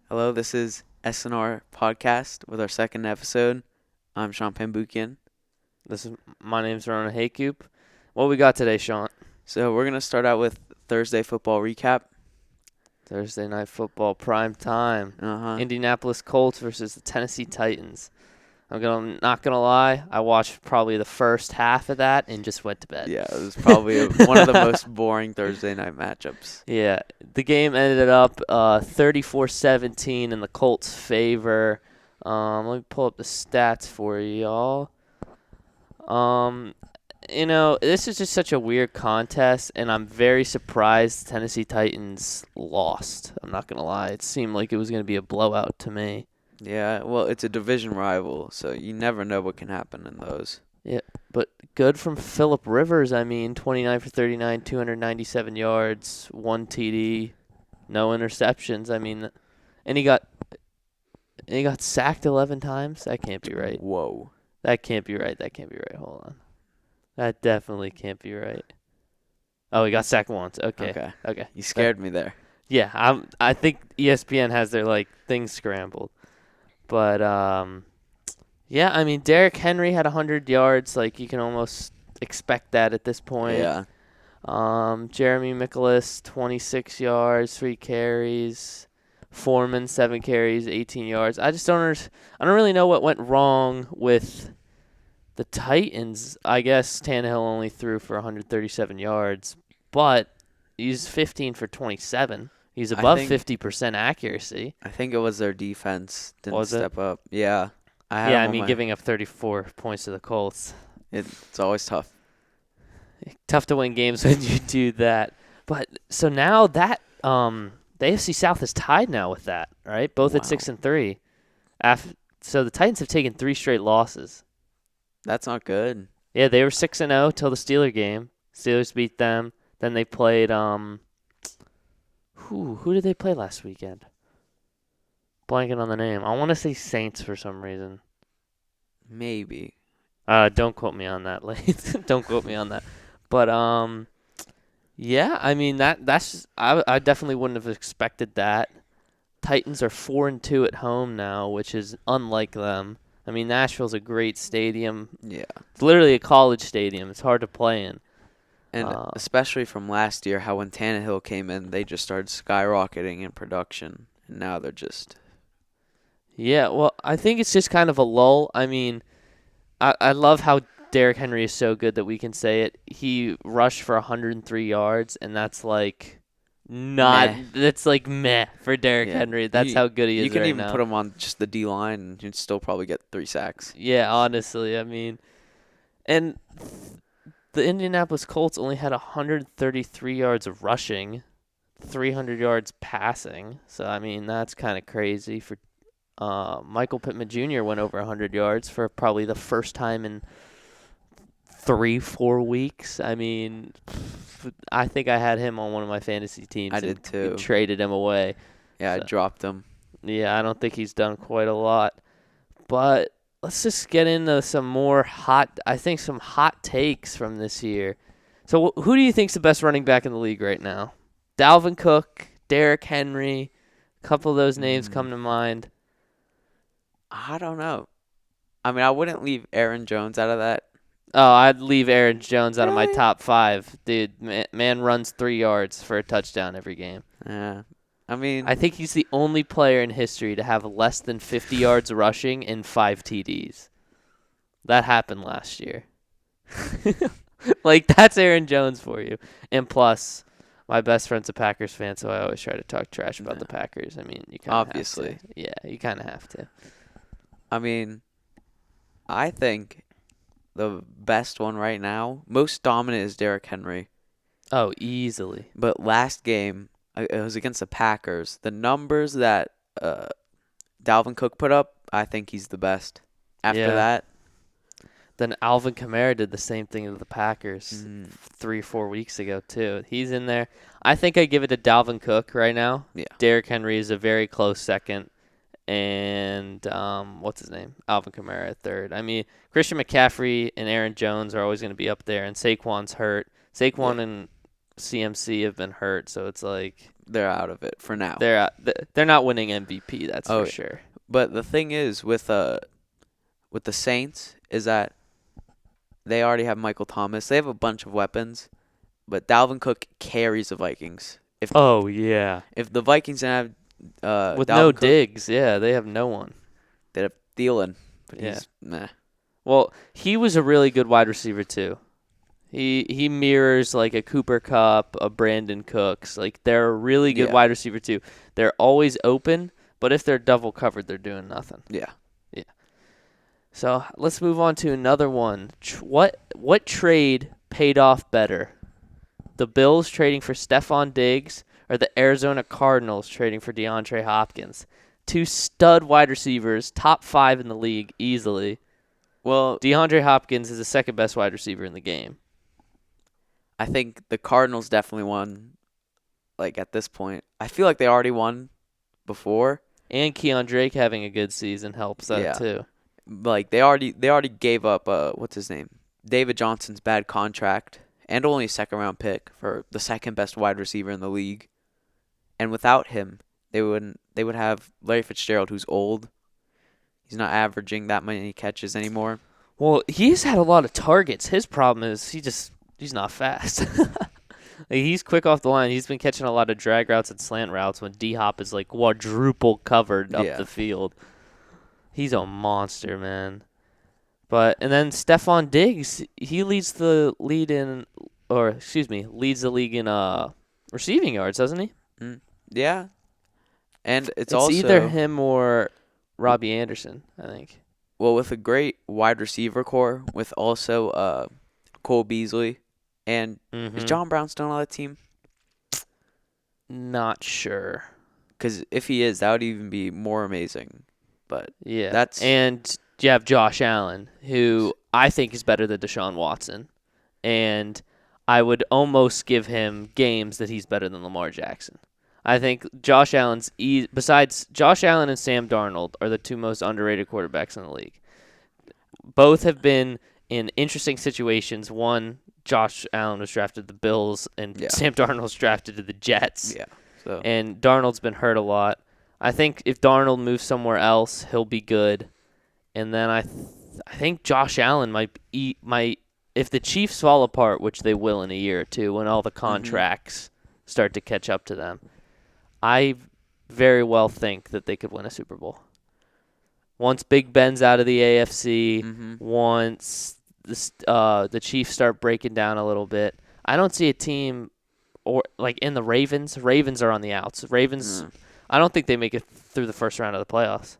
Hello, this is S.N.R podcast with our second episode. I'm Shant and My name's Ronan Discuss. What we got today, Shant? So we're gonna start out with Thursday football recap. Thursday night football, prime time. Uh-huh. Indianapolis Colts versus the Tennessee Titans. Not gonna lie, I watched probably the first half of that and just went to bed. Yeah, it was probably one of the most boring Thursday night matchups. Yeah, the game ended up 34-17 in the Colts' favor. Let me pull up the stats for y'all. This is just such a weird contest, and I'm very surprised Tennessee Titans lost. I'm not going to lie. It seemed like it was going to be a blowout to me. Yeah, well, it's a division rival, so you never know what can happen in those. Yeah, but good from Phillip Rivers. 29 for 39, 297 yards, 1 TD, no interceptions. And he got sacked 11 times. That can't be right. Whoa. That can't be right. Hold on. That definitely can't be right. Oh, he got sacked once. Okay. You scared me there. Yeah, I think ESPN has their things scrambled. But Derrick Henry had 100 yards. You can almost expect that at this point. Yeah. Jeremy Nicholas 26 yards, 3 carries. Foreman 7 carries, 18 yards. I don't really know what went wrong with the Titans. I guess Tannehill only threw for 137 yards, but he's 15 for 27. He's above 50% accuracy. I think it was their defense didn't step up. Yeah. Giving up 34 points to the Colts. It's always tough. Tough to win games when you do that. But so now that the AFC South is tied now with that, right? Both at 6-3. So the Titans have taken 3 straight losses. That's not good. Yeah, they were 6-0 till the Steelers game. Steelers beat them. Then they played who did they play last weekend? Blanking on the name. I want to say Saints for some reason. Maybe. Don't quote me on that, Don't quote me on that. But that's I definitely wouldn't have expected that. Titans are 4-2 at home now, which is unlike them. Nashville's a great stadium. Yeah. It's literally a college stadium. It's hard to play in. And especially from last year, how when Tannehill came in, they just started skyrocketing in production. And now they're just... Yeah, well, I think it's just kind of a lull. I love how Derrick Henry is so good that we can say it. He rushed for 103 yards, and that's meh for Derrick Henry. That's how good he is right now. You can even put him on just the D-line, and you'd still probably get 3 sacks. Yeah, honestly, and the Indianapolis Colts only had 133 yards of rushing, 300 yards passing. So, that's kind of crazy. For Michael Pittman Jr. went over 100 yards for probably the first time in 3-4 weeks. I think I had him on one of my fantasy teams. I did too. And traded him away. Yeah, I dropped him. Yeah, I don't think he's done quite a lot. But let's just get into some hot takes from this year. So who do you think's the best running back in the league right now? Dalvin Cook, Derrick Henry, a couple of those names come to mind. I don't know. I wouldn't leave Aaron Jones out of that. Oh, I'd leave Aaron Jones out of my top 5. Dude, man runs 3 yards for a touchdown every game. Yeah. I think he's the only player in history to have less than 50 yards rushing and 5 TDs. That happened last year. That's Aaron Jones for you. And plus, my best friend's a Packers fan, so I always try to talk trash about the Packers. You kind of obviously. Have to. Yeah, you kind of have to. I think the best one right now, most dominant, is Derrick Henry. Oh, easily. But last game, it was against the Packers. The numbers that Dalvin Cook put up, I think he's the best. After that. Then Alvin Kamara did the same thing to the Packers 3-4 weeks ago, too. He's in there. I think I give it to Dalvin Cook right now. Yeah. Derrick Henry is a very close second. And what's his name? Alvin Kamara at third. Christian McCaffrey and Aaron Jones are always going to be up there, and Saquon's hurt. Saquon and CMC have been hurt, so it's they're out of it for now. They're not winning MVP. That's Oh, for yeah. sure. But the thing is with the Saints is that they already have Michael Thomas. They have a bunch of weapons, but Dalvin Cook carries the Vikings. Oh yeah. If the Vikings didn't have With no Dalvin Cook, Diggs, yeah, they have no one. they'd have Thielen, but Yeah. he's meh. Well, he was a really good wide receiver too. He mirrors like a Cooper Kupp, a Brandon Cooks. Like they're a really good Yeah. wide receiver too. They're always open, but if they're double covered, they're doing nothing. Yeah. So let's move on to another one. What trade paid off better? The Bills trading for Stephon Diggs or the Arizona Cardinals trading for DeAndre Hopkins? Two stud wide receivers, top 5 in the league easily. Well, DeAndre Hopkins is the second best wide receiver in the game. I think the Cardinals definitely won. Like at this point, I feel like they already won before. And Keon Drake having a good season helps that too. Like they already gave up what's his name? David Johnson's bad contract and only a second round pick for the second best wide receiver in the league. And without him, they would have Larry Fitzgerald, who's old. He's not averaging that many catches anymore. Well, he's had a lot of targets. His problem is he's not fast. Like, he's quick off the line. He's been catching a lot of drag routes and slant routes when D-Hop is like quadruple covered up the field. He's a monster, man. And then Stephon Diggs, he leads the league in receiving yards, doesn't he? Yeah. And it's It's also either him or Robbie Anderson, I think. Well, with a great wide receiver core, with also Cole Beasley, and is John Brown still on that team? Not sure. Because if he is, that would even be more amazing. But yeah, and you have Josh Allen, who I think is better than Deshaun Watson, and I would almost give him games that he's better than Lamar Jackson. I think Josh Allen's besides Josh Allen and Sam Darnold are the two most underrated quarterbacks in the league. Both have been in interesting situations. One, Josh Allen was drafted to the Bills, and Sam Darnold was drafted to the Jets. Yeah. So. And Darnold's been hurt a lot. I think if Darnold moves somewhere else, he'll be good. And then I think Josh Allen might if the Chiefs fall apart, which they will in a year or two, when all the contracts start to catch up to them, I very well think that they could win a Super Bowl. Once Big Ben's out of the AFC, once the Chiefs start breaking down a little bit, I don't see a team or like in the Ravens. Ravens are on the outs. I don't think they make it through the first round of the playoffs.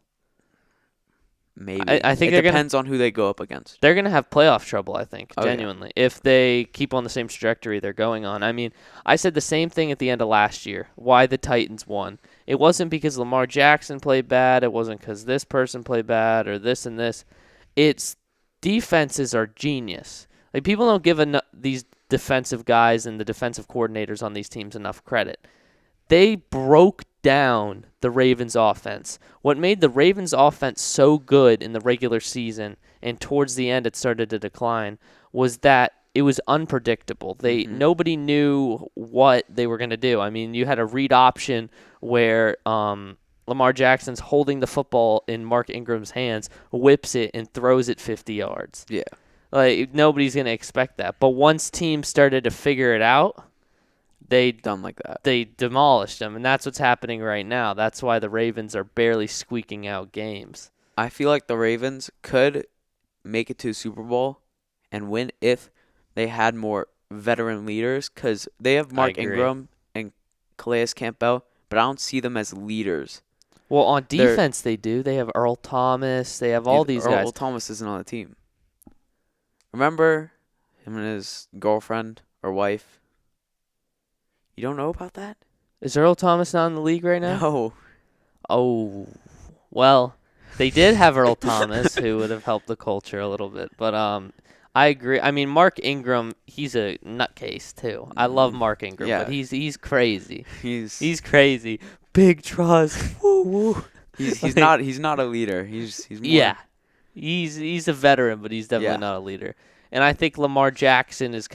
Maybe. I think it depends on who they go up against. They're going to have playoff trouble, I think, genuinely, yeah. if they keep on the same trajectory they're going on. I mean, I said the same thing at the end of last year, why the Titans won. It wasn't because Lamar Jackson played bad. It wasn't because this person played bad or this and this. It's defenses are genius. Like, people don't give these defensive guys and the defensive coordinators on these teams enough credit. They broke down the Ravens offense. What made the Ravens offense so good in the regular season and towards the end it started to decline was that it was unpredictable. Nobody knew what they were going to do. I mean, you had a read option where Lamar Jackson's holding the football in Mark Ingram's hands, whips it, and throws it 50 yards. Yeah. Like, nobody's going to expect that. But once teams started to figure it out, they demolished them, and that's what's happening right now. That's why the Ravens are barely squeaking out games. I feel like the Ravens could make it to a Super Bowl and win if they had more veteran leaders, because they have Mark Ingram and Calais Campbell, but I don't see them as leaders. Well, on defense they do. They have Earl Thomas. They have all these guys. Earl Thomas isn't on the team. Remember him and his girlfriend or wife? You don't know about that? Is Earl Thomas not in the league right now? No. Oh, well, they did have Earl Thomas, who would have helped the culture a little bit. But I agree. I mean, Mark Ingram, he's a nutcase too. I love Mark Ingram, but he's crazy. He's crazy. Big trust. Woo woo. He's not a leader. He's more. He's a veteran, but he's definitely not a leader. And I think Lamar Jackson is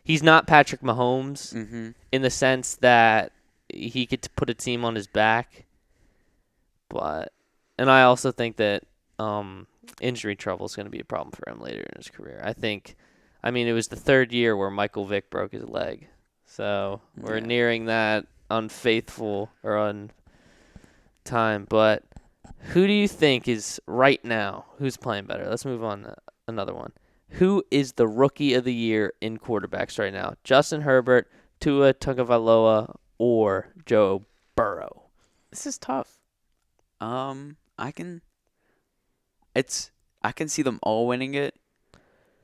he's not Patrick Mahomes in the sense that he could put a team on his back. And I also think that injury trouble is going to be a problem for him later in his career. It was the third year where Michael Vick broke his leg. So we're nearing that unfaithful or on time. But who do you think is right now? Who's playing better? Let's move on to another one. Who is the rookie of the year in quarterbacks right now? Justin Herbert, Tua Tagovailoa, or Joe Burrow? This is tough. I can see them all winning it,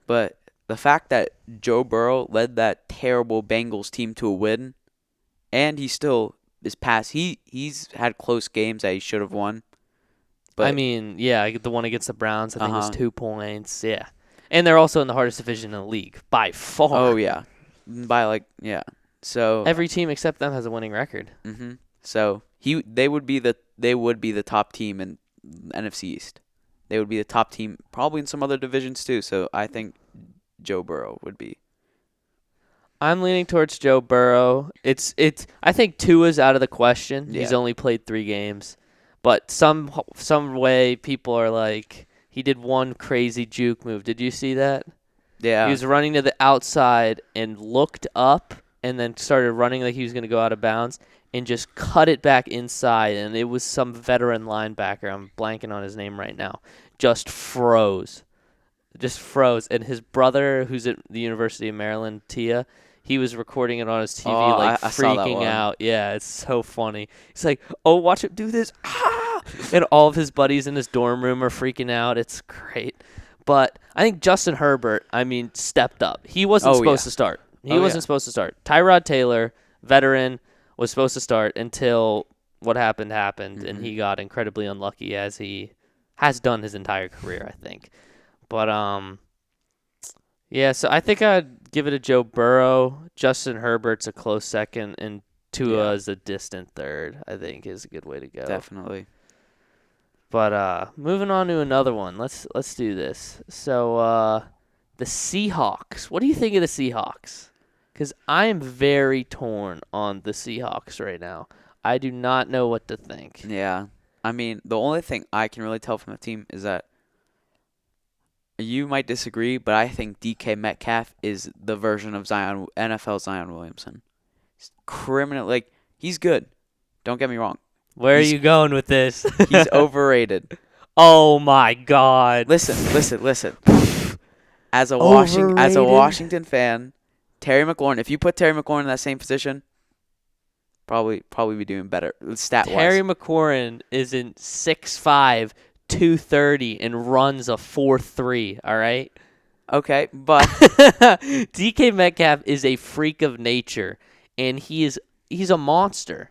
but the fact that Joe Burrow led that terrible Bengals team to a win, and he still is past. He's had close games that he should have won. But the one against the Browns, I think was 2 points. Yeah. And they're also in the hardest division in the league by far. Oh yeah. So every team except them has a winning record. Mhm. So they would be the top team in NFC East. They would be the top team probably in some other divisions too. So I think Joe Burrow would be. I'm leaning towards Joe Burrow. I think Tua's out of the question. Yeah. He's only played 3 games. But some way people are like, he did one crazy juke move. Did you see that? Yeah. He was running to the outside and looked up and then started running like he was going to go out of bounds and just cut it back inside. And it was some veteran linebacker. I'm blanking on his name right now. Just froze. And his brother, who's at the University of Maryland, Tia, he was recording it on his TV, I saw that freaking one. out. Yeah, it's so funny. He's like, "Oh, watch him do this!" Ah! And all of his buddies in his dorm room are freaking out. It's great. But I think Justin Herbert, stepped up. He wasn't supposed to start. He wasn't supposed to start. Tyrod Taylor, veteran, was supposed to start until what happened, and he got incredibly unlucky, as he has done his entire career, I think. But so I think I'd give it to Joe Burrow. Justin Herbert's a close second, and Tua is a distant third, I think, is a good way to go. Definitely. But moving on to another one. Let's do this. So the Seahawks. What do you think of the Seahawks? Because I am very torn on the Seahawks right now. I do not know what to think. Yeah. The only thing I can really tell from the team is that you might disagree, but I think DK Metcalf is the version of NFL Zion Williamson. He's good. Don't get me wrong. Where are you going with this? He's overrated. Oh my God! Listen. As a Washington fan, Terry McLaurin. If you put Terry McLaurin in that same position, probably be doing better stat-wise. Terry McLaurin is in 6'5", 230 and runs a 4.3. All right. Okay, but DK Metcalf is a freak of nature, and he's a monster.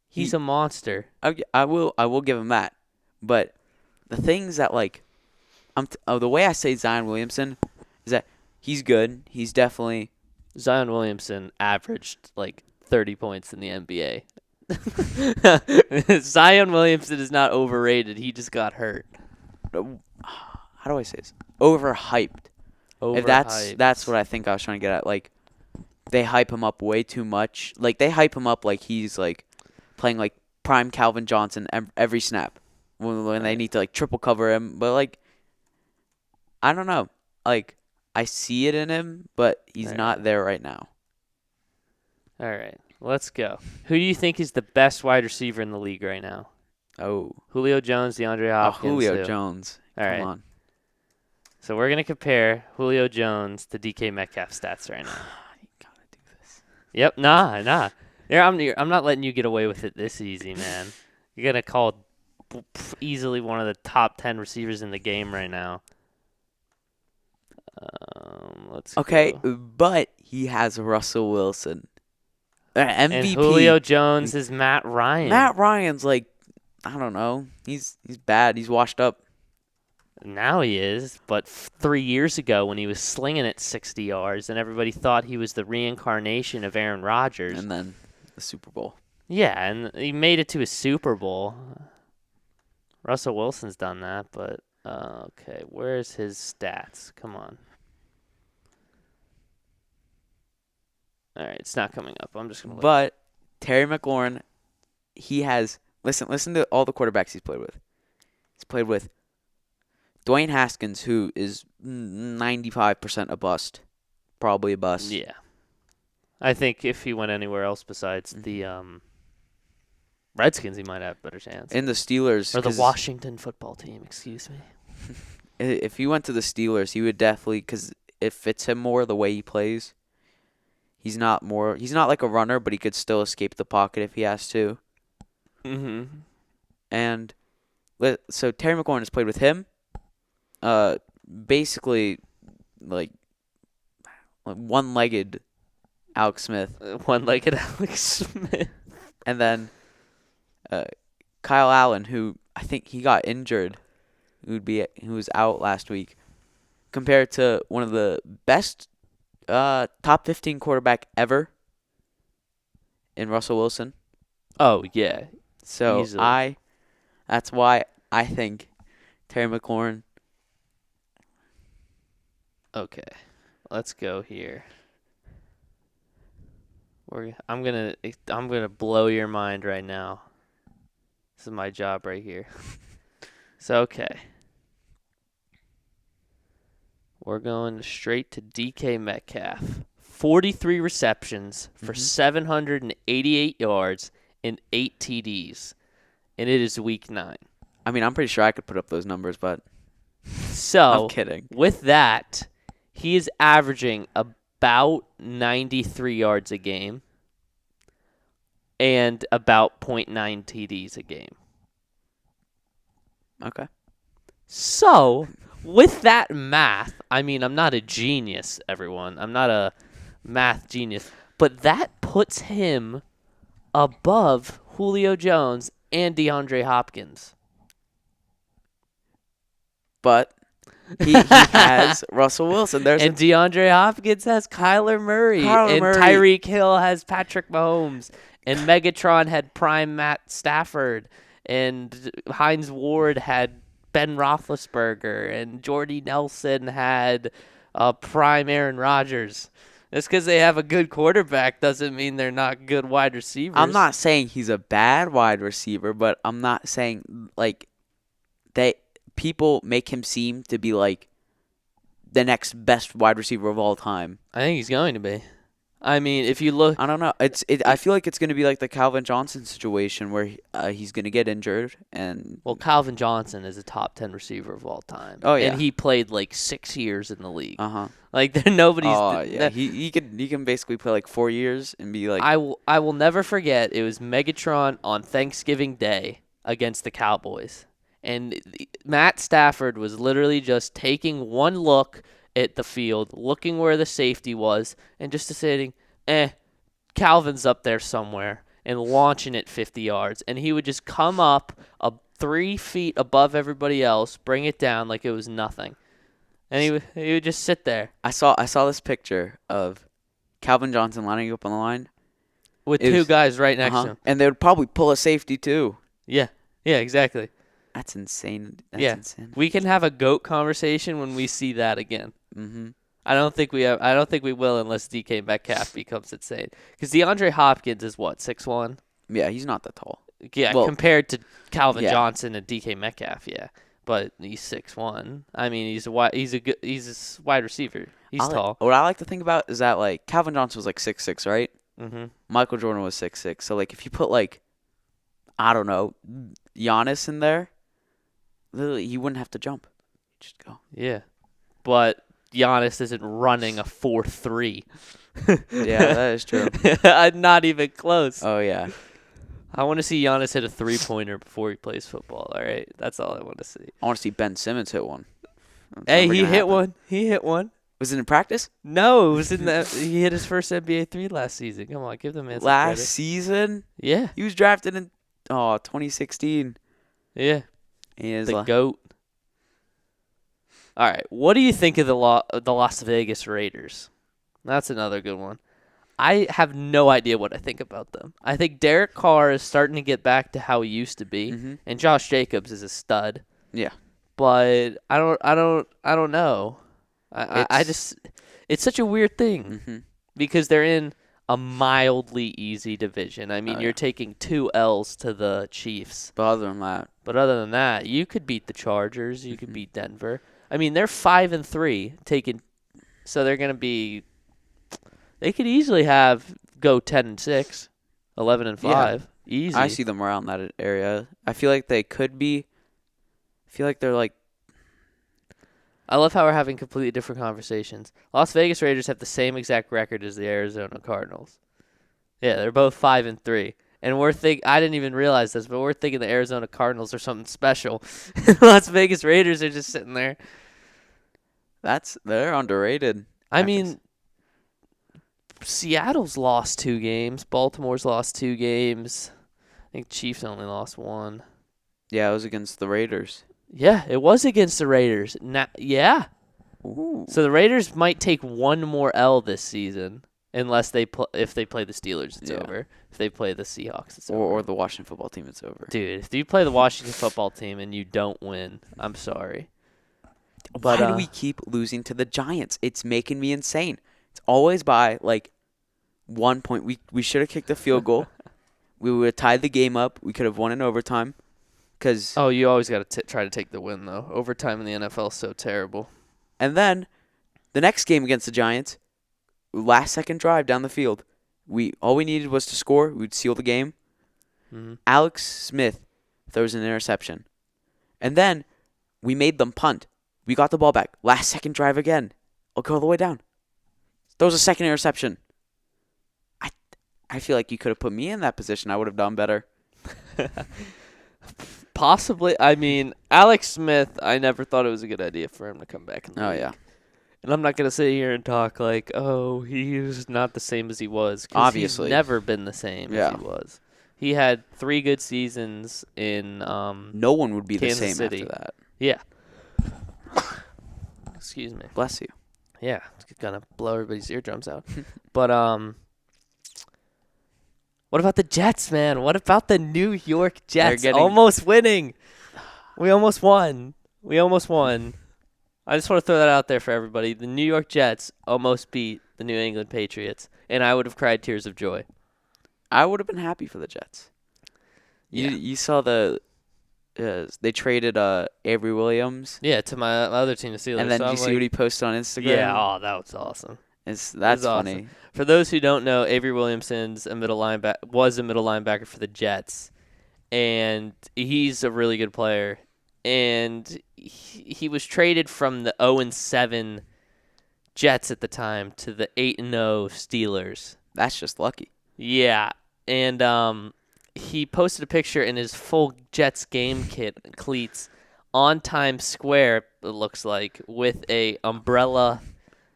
He's a monster. I will give him that. But the things that the way I say Zion Williamson is that he's good. He's definitely Zion Williamson averaged 30 points in the NBA. Zion Williamson is not overrated. He just got hurt. How do I say this? Overhyped. If that's what I think I was trying to get at. They hype him up way too much. They hype him up like he's playing prime Calvin Johnson every snap when they need to triple cover him. But I don't know. I see it in him, but he's not there right now. All right. Let's go. Who do you think is the best wide receiver in the league right now? Oh. Julio Jones, DeAndre Hopkins. Julio Jones. Come on. So we're going to compare Julio Jones to DK Metcalf stats right now. You got to do this. Yep. Nah. Yeah, I'm not letting you get away with it this easy, man. You're going to call easily one of the top 10 receivers in the game right now. Let's go. But he has Russell Wilson. MVP. And Julio Jones is Matt Ryan. Matt Ryan's I don't know. He's bad. He's washed up. Now he is, but 3 years ago when he was slinging it 60 yards and everybody thought he was the reincarnation of Aaron Rodgers. And then the Super Bowl. Yeah, and he made it to a Super Bowl. Russell Wilson's done that, but okay, where's his stats? Come on. All right, it's not coming up. I'm just going to look. But Terry McLaurin, he has listen to all the quarterbacks he's played with. He's played with Dwayne Haskins, who is 95% a bust, probably a bust. Yeah. I think if he went anywhere else besides the Redskins, he might have a better chance. In the Steelers, Or the Washington football team, excuse me. if he went to the Steelers, he would definitely, because it fits him more the way he plays. He's not like a runner, but he could still escape the pocket if he has to. Mm-hmm. And so Terry McLaurin has played with him. Basically, like one-legged Alex Smith. One-legged Alex Smith. And then Kyle Allen, who I think he got injured, who was out last week, compared to one of the best top 15 quarterback ever in Russell Wilson. Oh, yeah. So Easily. that's why I think Terry McLaurin. Okay, let's go here. I'm gonna blow your mind right now. This is my job right here. So okay, we're going straight to DK Metcalf. 43 receptions for 788 yards and 8 TDs, and it is week 9. I mean, I'm pretty sure I could put up those numbers, but So I'm kidding. With that, he is averaging about 93 yards a game and about 0.9 TDs a game. Okay. So, with that math, I mean, I'm not a genius, everyone. I'm not a math genius. But that puts him above Julio Jones and DeAndre Hopkins. But he has Russell Wilson. DeAndre Hopkins has Kyler Murray. And Tyreek Hill has Patrick Mahomes. And Megatron had prime Matt Stafford. And Hines Ward had Ben Roethlisberger. And Jordy Nelson had prime Aaron Rodgers. Just because they have a good quarterback doesn't mean they're not good wide receivers. I'm not saying he's a bad wide receiver, but I'm not saying like people make him seem to be like the next best wide receiver of all time. I think he's going to be. I mean, if you look, I don't know. I feel like it's going to be like the Calvin Johnson situation where he's going to get injured and. Well, Calvin Johnson is a top 10 receiver of all time. Oh yeah, and he played like 6 years in the league. Like nobody's. Oh yeah, he can basically play like 4 years and be like. I will never forget. It was Megatron on Thanksgiving Day against the Cowboys. And Matt Stafford was literally just taking one look at the field, looking where the safety was, and just deciding, Calvin's up there somewhere, and launching it 50 yards. And he would just come up 3 feet above everybody else, bring it down like it was nothing. And he would just sit there. I saw this picture of Calvin Johnson lining up on the line. With two guys right next to him. And they would probably pull a safety too. Yeah, exactly. That's insane. Insane. We can have a GOAT conversation when we see that again. Mm-hmm. I don't think we will unless DK Metcalf becomes insane. Because DeAndre Hopkins is what, 6'1"? Yeah, he's not that tall. Yeah, compared to Calvin Johnson and DK Metcalf, yeah. But he's 6'1". I mean, he's a wide receiver. He's tall. What I like to think about is that like Calvin Johnson was like 6'6", right? Mm-hmm. Michael Jordan was 6'6". So like if you put like, I don't know, Giannis in there, literally he wouldn't have to jump. Just go. Yeah, but Giannis isn't running a 4.3. Yeah, that is true. Not even close. Oh yeah. I want to see Giannis hit a 3-pointer before he plays football. All right, that's all I want to see. I want to see Ben Simmons hit one. Hey, he hit one. He hit one. Was it in practice? No, it was in that. He hit his first NBA 3 last season. Come on, give the man some last credit. Season? Yeah. He was drafted in 2016. Yeah. He is the GOAT. All right, what do you think of the Las Vegas Raiders? That's another good one. I have no idea what I think about them. I think Derek Carr is starting to get back to how he used to be, and Josh Jacobs is a stud. Yeah, but I don't know. I just it's such a weird thing because they're in a mildly easy division. I mean, Oh, you're yeah. taking 2 L's to the Chiefs. But other than that, But other than that, you could beat the Chargers. You could mhm. beat Denver. I mean, they're 5-3, so they're going to be. They could easily go 10-6, 11-5, Yeah, I easy. see them around that area. I feel like they could be. I feel like they're like, I love how we're having completely different conversations. Las Vegas Raiders have the same exact record as the Arizona Cardinals. Yeah, they're both 5-3. And I didn't even realize this, but we're thinking the Arizona Cardinals are something special. Las Vegas Raiders are just sitting there. they're underrated. I mean, Seattle's lost 2 games. Baltimore's lost 2 games. I think Chiefs only lost 1. Yeah, it was against the Raiders. Yeah, it was against the Raiders. Yeah. Ooh. So the Raiders might take 1 more L this season unless if they play the Steelers, it's Yeah. over. If they play the Seahawks, it's over. Or the Washington football team, it's over. Dude, if you play the Washington football team and you don't win, I'm sorry. But Why do we keep losing to the Giants? It's making me insane. It's always by like 1 point. We should have kicked a field goal. We would have tied the game up. We could have won in overtime. Oh, you always got to try to take the win, though. Overtime in the NFL is so terrible. And then the next game against the Giants, last second drive down the field. All we needed was to score. We'd seal the game. Mm-hmm. Alex Smith throws an interception. And then we made them punt. We got the ball back. Last second drive again. I'll go all the way down. Throws a second interception. I feel like you could have put me in that position. I would have done better. Possibly. I mean, Alex Smith, I never thought it was a good idea for him to come back in the league. Yeah. And I'm not going to sit here and talk like, oh, he's not the same as he was. 'Cause Obviously. He's never been the same as he was. He had 3 good seasons in no one would be Kansas the same City. after that. Yeah. Excuse me. Bless you. Yeah, it's gonna blow everybody's eardrums out. But what about the Jets, man? What about the New York Jets almost winning? We almost won. I just want to throw that out there for everybody. The New York Jets almost beat the New England Patriots, and I would have cried tears of joy. I would have been happy for the Jets. You saw they traded Avery Williams. Yeah, to my other team, the Steelers. And then you see what he posted on Instagram? Yeah, that was awesome. That's funny. Awesome. For those who don't know, Avery Williamson's was a middle linebacker for the Jets, and he's a really good player. And he was traded from the 0-7 Jets at the time to the 8-0 Steelers. That's just lucky. Yeah, and he posted a picture in his full Jets game kit cleats on Times Square. It looks like with a umbrella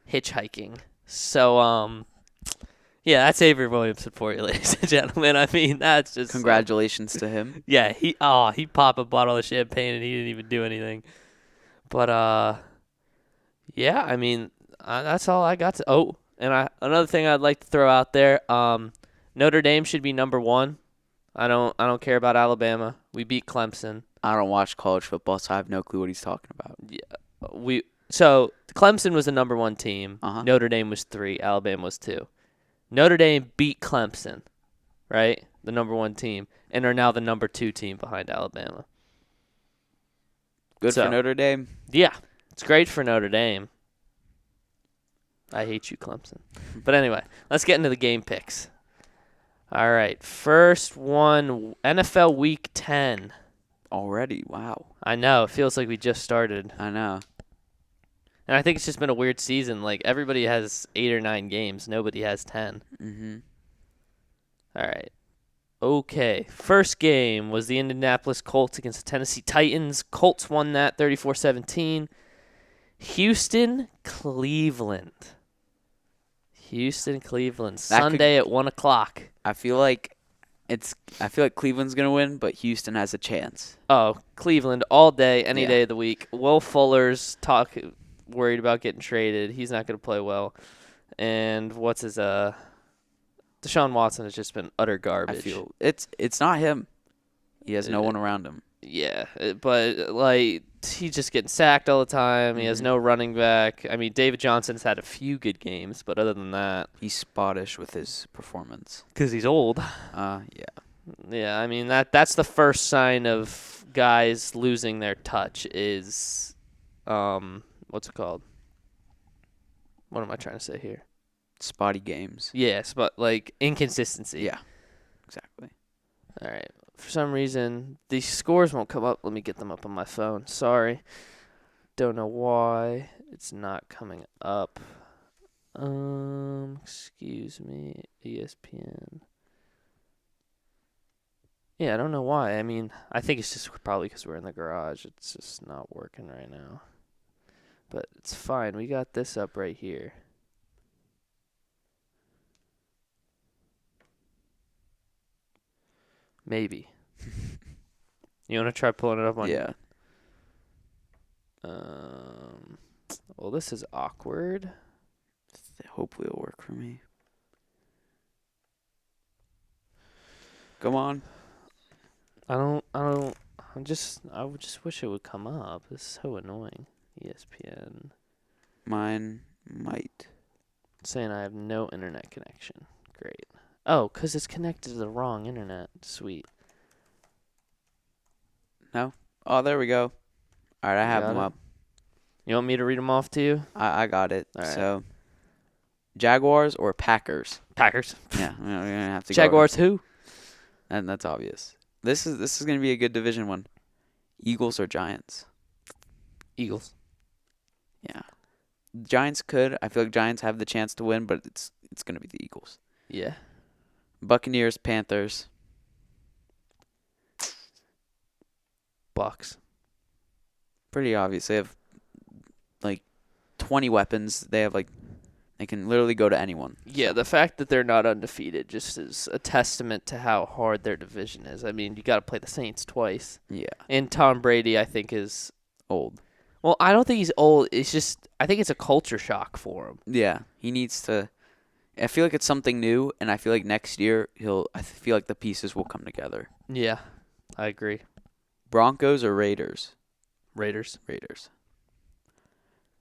hitchhiking. So yeah, that's Avery Williamson for you, ladies and gentlemen. I mean, that's just congratulations to him. Yeah, he popped a bottle of champagne and he didn't even do anything. But yeah, I mean, that's all I got to. Another thing I'd like to throw out there. Notre Dame should be number 1. I don't care about Alabama. We beat Clemson. I don't watch college football, so I have no clue what he's talking about. Yeah, so Clemson was the number 1 team. Uh-huh. Notre Dame was 3. Alabama was 2. Notre Dame beat Clemson, right? The number 1 team, and are now the number 2 team behind Alabama. Good for Notre Dame. Yeah, it's great for Notre Dame. I hate you, Clemson. But anyway, let's get into the game picks. All right, first one, NFL Week 10. Already, wow. I know, it feels like we just started. I know. And I think it's just been a weird season. Like, everybody has 8 or 9 games. Nobody has 10. Mm-hmm. All right. Okay, first game was the Indianapolis Colts against the Tennessee Titans. Colts won that 34-17. Houston, Cleveland. Sunday at 1 o'clock. I feel like Cleveland's gonna win, but Houston has a chance. Oh, Cleveland all day, any day of the week. Will Fuller's worried about getting traded. He's not gonna play well. And what's his Deshaun Watson has just been utter garbage. I feel it's not him. He has no one around him. Yeah, but like he's just getting sacked all the time. He has Hmm. no running back. I mean, David Johnson's had a few good games, but other than that, He's spottish with his performance. because he's old. Yeah. Yeah, I mean that's the first sign of guys losing their touch is, what's it called? What am I trying to say here? Spotty games. Yes, but like inconsistency. Yeah, exactly. All right. For some reason, these scores won't come up. Let me get them up on my phone. Sorry. Don't know why it's not coming up. Excuse me, ESPN. Yeah, I don't know why. I mean, I think it's just probably because we're in the garage. It's just not working right now. But it's fine. We got this up right here. Maybe. You want to try pulling it up on? Yeah. Well, this is awkward. Hopefully it'll work for me. Come on. I would just wish it would come up. This is so annoying. ESPN. Mine might. Saying I have no internet connection. Great. Oh, 'cause it's connected to the wrong internet. Sweet. No? Oh, there we go. All right, I You have got them it? up. You want me to read them off to you? I got it. All right. So, Jaguars or Packers? Packers. Yeah, we're gonna have to Jaguars who? go. And that's obvious. This is gonna be a good division one. Eagles or Giants? Eagles. Yeah. Giants could. I feel like Giants have the chance to win, but it's gonna be the Eagles. Yeah. Buccaneers, Panthers. Bucks. Pretty obvious. They have like 20 weapons. They can literally go to anyone. Yeah, So, the fact that they're not undefeated just is a testament to how hard their division is. I mean, you got to play the Saints twice. yeah, And Tom Brady, I think, is. old. Well, I don't think he's old. It's just. I think it's a culture shock for him. Yeah, he needs to. I feel like it's something new, and I feel like next year I feel like the pieces will come together. Yeah, I agree. Broncos or Raiders? Raiders. Raiders.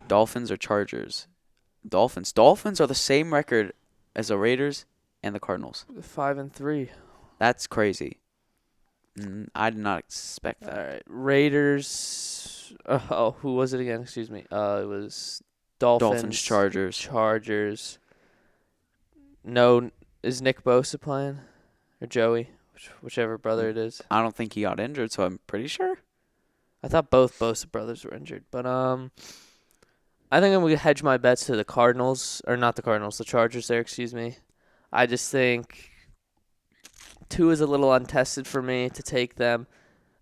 Dolphins or Chargers? Dolphins. Dolphins are the same record as the Raiders and the Cardinals. 5-3. That's crazy. I did not expect All that. right, Raiders. Who was it again? Excuse me. It was Dolphins. Chargers. Chargers. No, is Nick Bosa playing or Joey, whichever brother it is? I don't think he got injured, so I'm pretty sure. I thought both Bosa brothers were injured, but I think I'm gonna hedge my bets to the Cardinals, or not the Cardinals, the Chargers. There, excuse me. I just think two is a little untested for me to take them.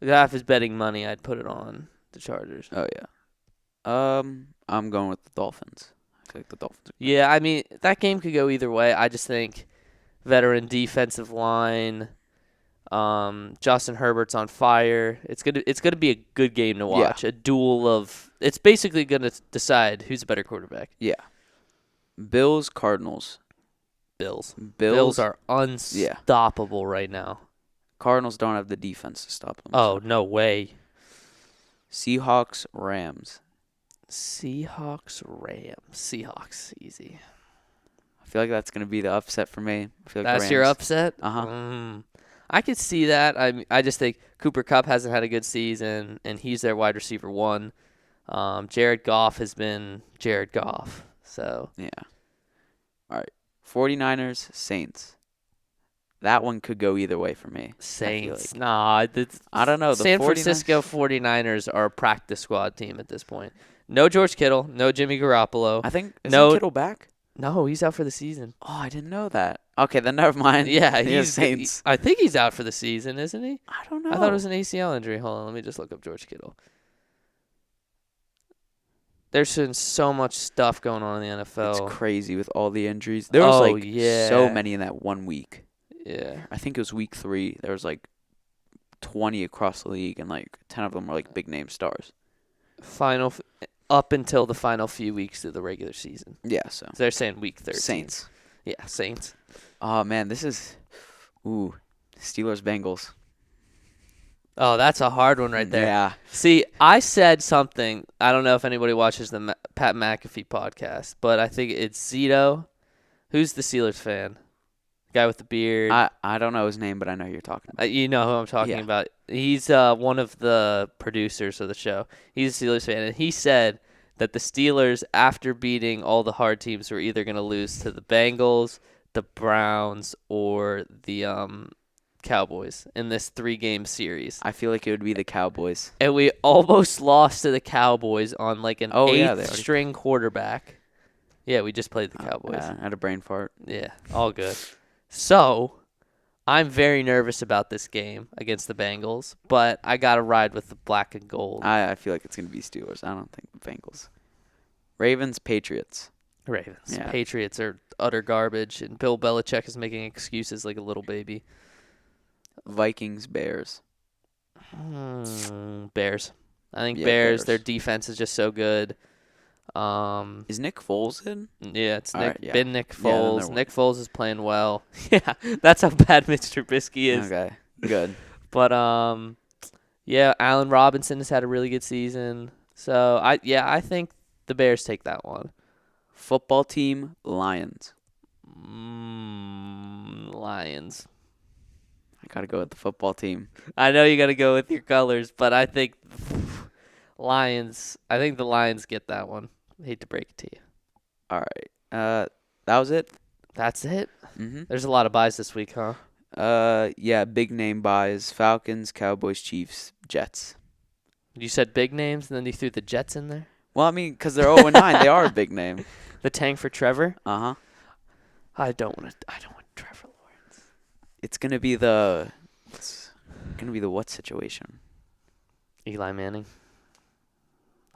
If half is betting money, I'd put it on the Chargers. Oh yeah. I'm going with the Dolphins. I feel like the Dolphins. Yeah, I mean that game could go either way. I just think veteran defensive line. Justin Herbert's on fire. It's gonna be a good game to watch. Yeah. A duel of. It's basically gonna decide who's a better quarterback. Yeah. Bills, Cardinals. Bills are unstoppable right now. Cardinals don't have the defense to stop them. Oh, so. no way. Seahawks, Rams. Seahawks, easy. I feel like that's gonna be the upset for me. I feel like That's the Rams. your upset? Uh-huh. I could see that. I just think Cooper Kupp hasn't had a good season, and he's their wide receiver one. Jared Goff has been Jared Goff. So Yeah. All right. 49ers, Saints. That one could go either way for me. Saints. I don't know. The San 49ers Francisco 49ers are a practice squad team at this point. No George Kittle, no Jimmy Garoppolo. I think No- Kittle back? No, he's out for the season. Oh, I didn't know that. Okay, then never mind. Yeah, he's Saints. I think he's out for the season, isn't he? I don't know. I thought it was an ACL injury. Hold on, let me just look up George Kittle. There's been so much stuff going on in the NFL. It's crazy with all the injuries. There was yeah. so many in that 1 week. Yeah. I think it was week 3. There was 20 across the league, and 10 of them were big name stars. Up until the final few weeks of the regular season. Yeah, so They're saying week 13. Saints. Yeah, Saints. Oh man, this is Steelers Bengals. Oh, that's a hard one right there. Yeah. See, I said something. I don't know if anybody watches the Pat McAfee podcast, but I think it's Zito. Who's the Steelers fan? Guy with the beard. I don't know his name, but I know who you're talking about. You know who I'm talking about. He's one of the producers of the show. He's a Steelers fan, and he said that the Steelers, after beating all the hard teams, were either going to lose to the Bengals, the Browns, or the Cowboys in this 3-game series. I feel like it would be the Cowboys. And we almost lost to the Cowboys on like an eighth string quarterback. Yeah, we just played the Cowboys. Yeah, I had a brain fart. Yeah, all good. So, I'm very nervous about this game against the Bengals, but I got to ride with the black and gold. I feel like it's going to be Steelers. I don't think the Bengals. Ravens, Patriots. Ravens. Yeah. Patriots are utter garbage, and Bill Belichick is making excuses like a little baby. Vikings, Bears. Bears. I think Yeah, Bears. Bears. Their defense is just so good. Is Nick Foles in? Yeah, it's All right, yeah. been Nick Yeah, then Foles. they're Nick Foles is playing well. Yeah, that's how bad Mr. Trubisky is. Okay, good. But yeah, Allen Robinson has had a really good season. So I think the Bears take that one. Football team, Lions. Lions. I got to go with the football team. I know you got to go with your colors, but I think Lions. I think the Lions get that one. Hate to break it to you. All right. That was it? That's it? Mm-hmm. There's a lot of buys this week, huh? Yeah, big name buys. Falcons, Cowboys, Chiefs, Jets. You said big names, and then you threw the Jets in there? Well, I mean, because they're 0-9, they are a big name. The tank for Trevor? Uh-huh. I don't want Trevor Lawrence. It's going to be the what situation? Eli Manning.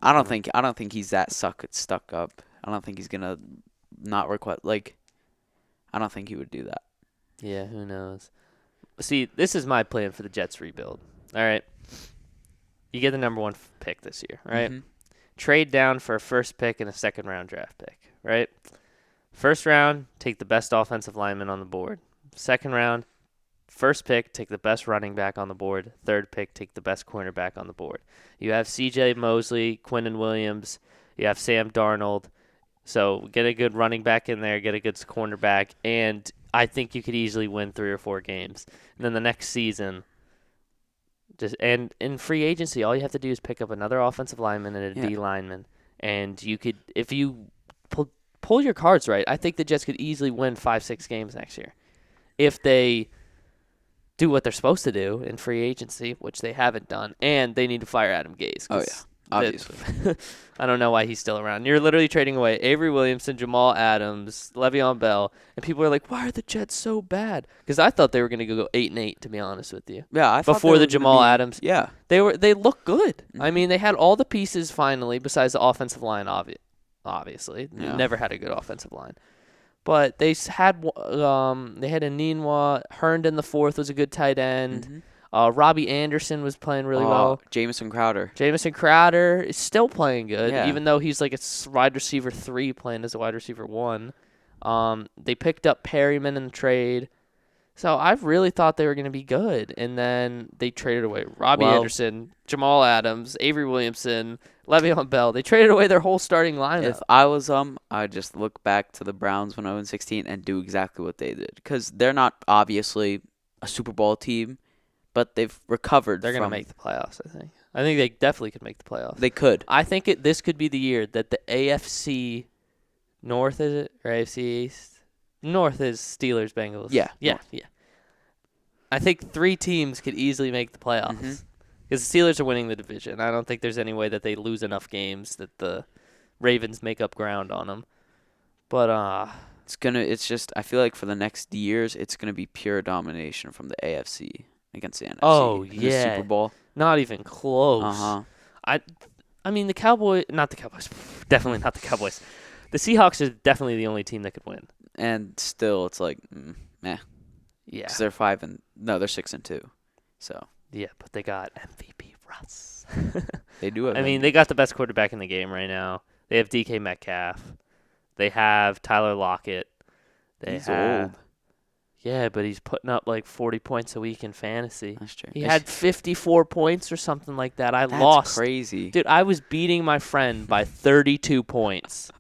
I don't think he's that stuck up. I don't think he's going to not request I don't think he would do that. Yeah, who knows? See, this is my plan for the Jets rebuild. All right. You get the number 1 pick this year, right? Mm-hmm. Trade down for a first pick and a second-round draft pick, right? First round, take the best offensive lineman on the board. Second round, first pick, take the best running back on the board. Third pick, take the best cornerback on the board. You have C.J. Mosley, Quinnen Williams. You have Sam Darnold. So get a good running back in there, get a good cornerback, and I think you could easily win 3 or 4 games. And then the next season, and in free agency, all you have to do is pick up another offensive lineman and a D lineman, and you could, if you pull your cards right, I think the Jets could easily win 5-6 games next year if they do what they're supposed to do in free agency, which they haven't done, and they need to fire Adam Gase. Oh yeah, obviously. I don't know why he's still around. You're literally trading away Avery Williamson, Jamal Adams, Le'Veon Bell, and people are like, "Why are the Jets so bad?" Because I thought they were going to go 8-8, to be honest with you. Yeah, I thought before the Jamal Adams. Yeah, they look good. Mm-hmm. I mean, they had all the pieces finally, besides the offensive line. Obviously, Yeah. never had a good offensive line. But they had a Neenwa. Herndon the fourth was a good tight end. Mm-hmm. Robbie Anderson was playing really well. Jamison Crowder. Jamison Crowder is still playing good, Yeah. even though he's like a wide receiver 3 playing as a wide receiver 1. They picked up Perryman in the trade. So I really thought they were going to be good. And then they traded away Robbie Anderson, Jamal Adams, Avery Williamson, Le'Veon Bell. They traded away their whole starting lineup. If I was I'd just look back to the Browns when I was 16 and do exactly what they did. Because they're not obviously a Super Bowl team, but they've recovered. They're going to make the playoffs, I think. I think they definitely could make the playoffs. They could. I think this could be the year that the AFC North, is it? Or AFC East? North is Steelers, Bengals. Yeah. Yeah. I think 3 teams could easily make the playoffs. Because the Steelers are winning the division. I don't think there's any way that they lose enough games that the Ravens make up ground on them. But it's just I feel like for the next years it's gonna be pure domination from the AFC against the NFC. Oh, in the yeah. Super Bowl. not even close. Uh-huh. I mean, not the Cowboys. Definitely not the Cowboys. The Seahawks are definitely the only team that could win. And still it's like meh. Yeah. Because they're 6-2. So Yeah, but they got MVP Russ. they do have I mean, they got the best quarterback in the game right now. They have DK Metcalf. They have Tyler Lockett. He's old. Yeah, but he's putting up like 40 points a week in fantasy. That's true. He had 54 points or something like that. I That's lost. crazy. Dude, I was beating my friend by 32 points,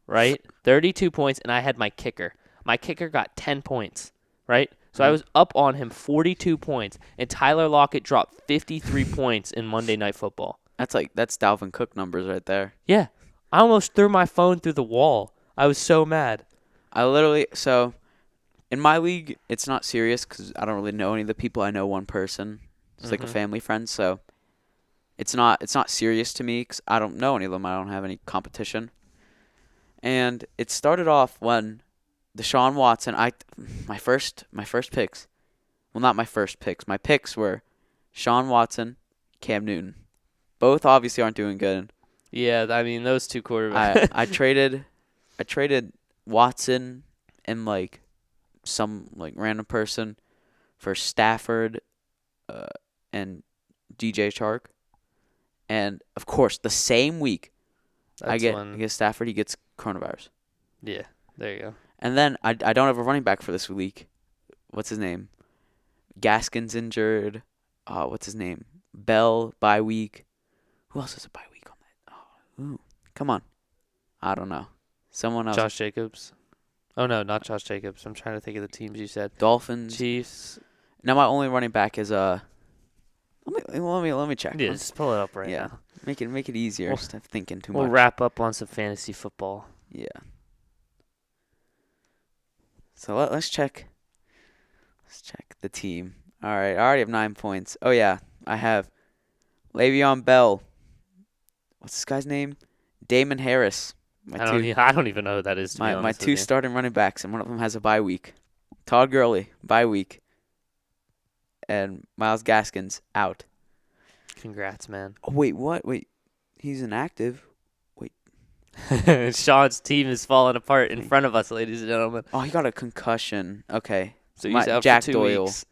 right? 32 points, and I had my kicker. My kicker got 10 points, right? So I was up on him 42 points, and Tyler Lockett dropped 53 points in Monday Night Football. That's Dalvin Cook numbers right there. Yeah. I almost threw my phone through the wall. I was so mad. In my league, it's not serious because I don't really know any of the people. I know one person. It's like a family friend, so it's not serious to me because I don't know any of them. I don't have any competition. And it started off when Deshaun Watson. My first picks. Well, not my first picks. My picks were Deshaun Watson, Cam Newton. Both obviously aren't doing good. Yeah, I mean those two quarterbacks. I traded Watson and like some like random person for Stafford and DJ Chark. And of course, the same week I get Stafford, he gets coronavirus. Yeah, there you go. And then I don't have a running back for this week. What's his name? Gaskin's injured. What's his name? Bell bye week. Who else has a bye week on that? Oh, come on. I don't know. Someone else. Josh Jacobs. Oh no, not Josh Jacobs. I'm trying to think of the teams you said. Dolphins. Chiefs. Now my only running back is Let me check. Yeah, just pull it up right now. Make it easier instead of thinking too much. We'll wrap up on some fantasy football. Yeah. So let's check. Let's check the team. All right, I already have 9 points. Oh yeah, I have Le'Veon Bell. What's this guy's name? Damon Harris. I don't even know who that is. My two starting running backs, and one of them has a bye week. Todd Gurley, bye week. And Myles Gaskins out. Congrats, man. Oh, wait, what? Wait, he's inactive. Sean's team is falling apart in front of us, ladies and gentlemen. Oh, he got a concussion. Okay. So he's out Jack for 2 Doyle weeks.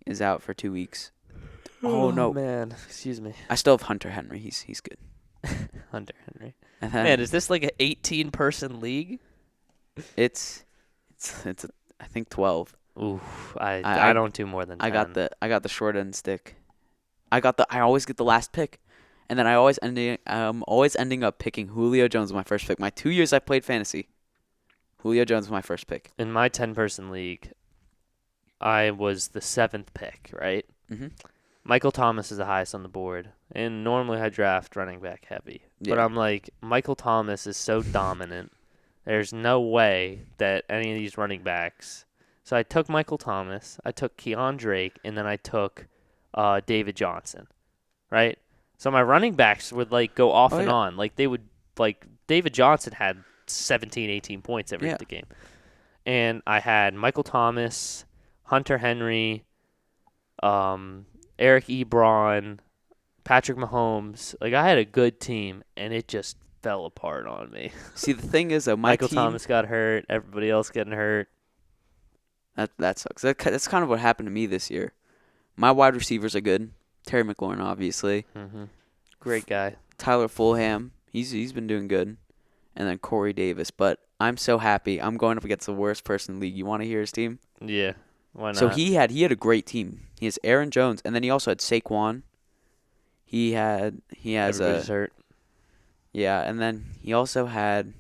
is out for 2 weeks. Oh, no. Man. Excuse me. I still have Hunter Henry. He's good. Hunter Henry. And then Man, is this like an 18-person league? It's I think 12. Ooh, I don't do more than 10. I got the short end stick. I always get the last pick. And then I'm always ending up picking Julio Jones with my first pick. My 2 years I played fantasy, Julio Jones was my first pick. In my 10-person league, I was the 7th pick, right? Mm-hmm. Michael Thomas is the highest on the board. And normally I draft running back heavy. Yeah. But I'm like, Michael Thomas is so dominant. There's no way that any of these running backs. So I took Michael Thomas, I took Keon Drake, and then I took David Johnson, right? So my running backs would like go off and on. Like they would David Johnson had 17, 18 points every other game. And I had Michael Thomas, Hunter Henry, Eric Ebron, Patrick Mahomes. Like I had a good team and it just fell apart on me. See, the thing is though, Michael Thomas got hurt, everybody else getting hurt. That sucks. That's kind of what happened to me this year. My wide receivers are good. Terry McLaurin, obviously. Mm-hmm. Great guy. Tyler Fulham, he's been doing good. And then Corey Davis. But I'm so happy. I'm going up against the worst person in the league. You want to hear his team? Yeah. Why not? So he had a great team. He has Aaron Jones, and then he also had Saquon. He has Everybody's hurt. Yeah, and then he also had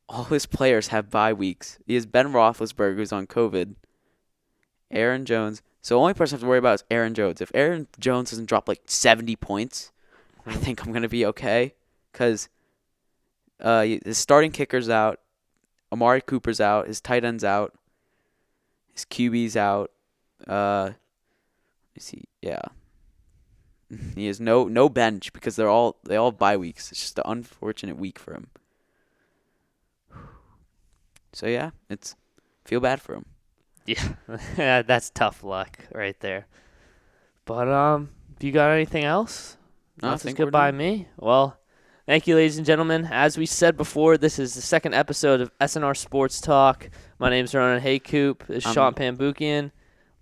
all his players have bye weeks. He has Ben Roethlisberger, who's on COVID. Aaron Jones. So the only person I have to worry about is Aaron Jones. If Aaron Jones doesn't drop like 70 points, I think I'm going to be okay. Because his starting kicker's out. Amari Cooper's out. His tight end's out. His QB's out. Let me see. Yeah. He has no bench because they all have bye weeks. It's just an unfortunate week for him. So yeah, feel bad for him. Yeah, that's tough luck right there. But if you got anything else? No, That's good by me. Well, thank you, ladies and gentlemen. As we said before, this is the second episode of S.N.R. Sports Talk. My name's Ronan Haycoop. This is Shant Pambukian.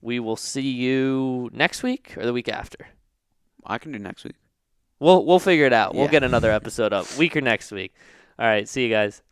We will see you next week or the week after. I can do next week. We'll figure it out. Yeah. We'll get another episode up. Week or next week. All right. See you guys.